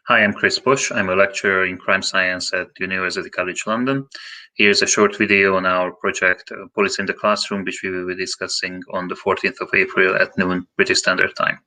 Hi, I'm Krisztián Pósch. I'm a lecturer in crime science at University College London. Here's a short video on our project, Police in the Classroom, which we will be discussing on the 14th of April at noon, British Standard Time.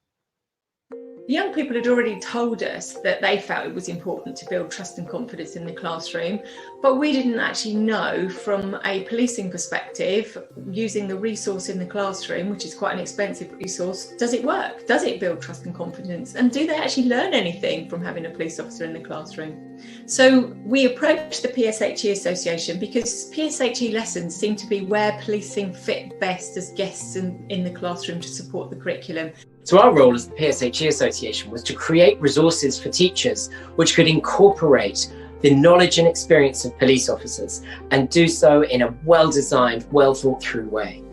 The young people had already told us that they felt it was important to build trust and confidence in the classroom, but we didn't actually know from a policing perspective, using the resource in the classroom, which is quite an expensive resource, does it work? Does it build trust and confidence? And do they actually learn anything from having a police officer in the classroom? So we approached the PSHE Association because PSHE lessons seem to be where policing fit best as guests in the classroom to support the curriculum. So our role as the PSHE Association was to create resources for teachers which could incorporate the knowledge and experience of police officers and do so in a well-designed, well-thought-through way,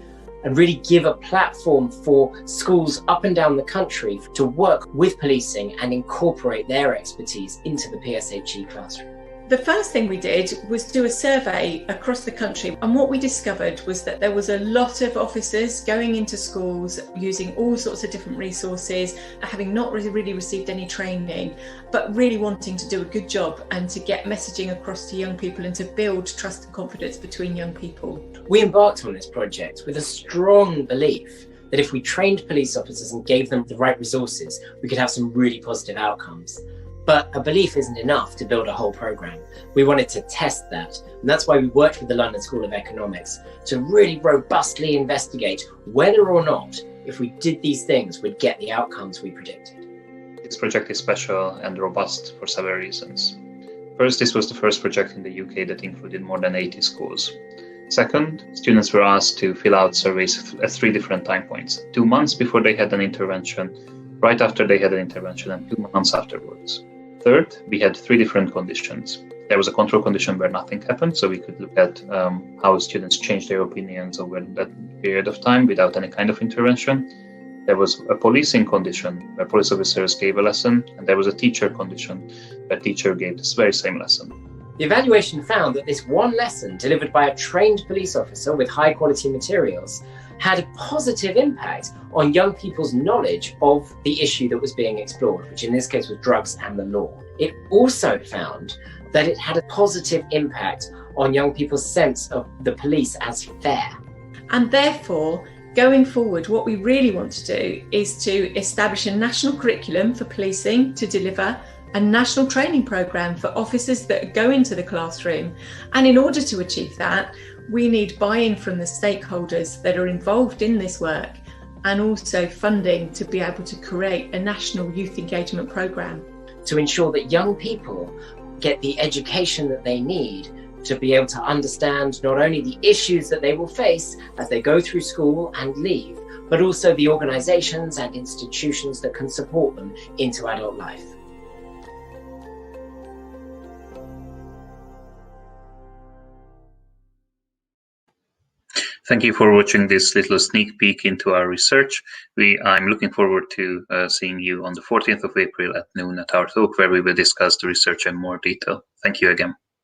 and really give a platform for schools up and down the country to work with policing and incorporate their expertise into the PSHE classroom. The first thing we did was do a survey across the country, and what we discovered was that there was a lot of officers going into schools using all sorts of different resources, having not really received any training, but really wanting to do a good job and to get messaging across to young people and to build trust and confidence between young people. We embarked on this project with a strong belief that if we trained police officers and gave them the right resources, we could have some really positive outcomes. But a belief isn't enough to build a whole programme. We wanted to test that, and that's why we worked with the London School of Economics to really robustly investigate whether or not, if we did these things, we'd get the outcomes we predicted. This project is special and robust for several reasons. First, this was the first project in the UK that included more than 80 schools. Second, students were asked to fill out surveys at 3 different time points: 2 months before they had an intervention, right after they had an intervention, and 2 months afterwards. Third, we had 3 different conditions. There was a control condition where nothing happened, so we could look at how students changed their opinions over that period of time without any kind of intervention. There was a policing condition where police officers gave a lesson, and there was a teacher condition where teacher gave this very same lesson. The evaluation found that this one lesson delivered by a trained police officer with high quality materials had a positive impact on young people's knowledge of the issue that was being explored, which in this case was drugs and the law. It also found that it had a positive impact on young people's sense of the police as fair. And therefore, going forward, what we really want to do is to establish a national curriculum for policing to deliver a national training programme for officers that go into the classroom. And in order to achieve that, we need buy-in from the stakeholders that are involved in this work, and also funding to be able to create a national youth engagement programme. To ensure that young people get the education that they need to be able to understand not only the issues that they will face as they go through school and leave, but also the organisations and institutions that can support them into adult life. Thank you for watching this little sneak peek into our research. I'm looking forward to seeing you on the 14th of April at noon at our talk, where we will discuss the research in more detail. Thank you again.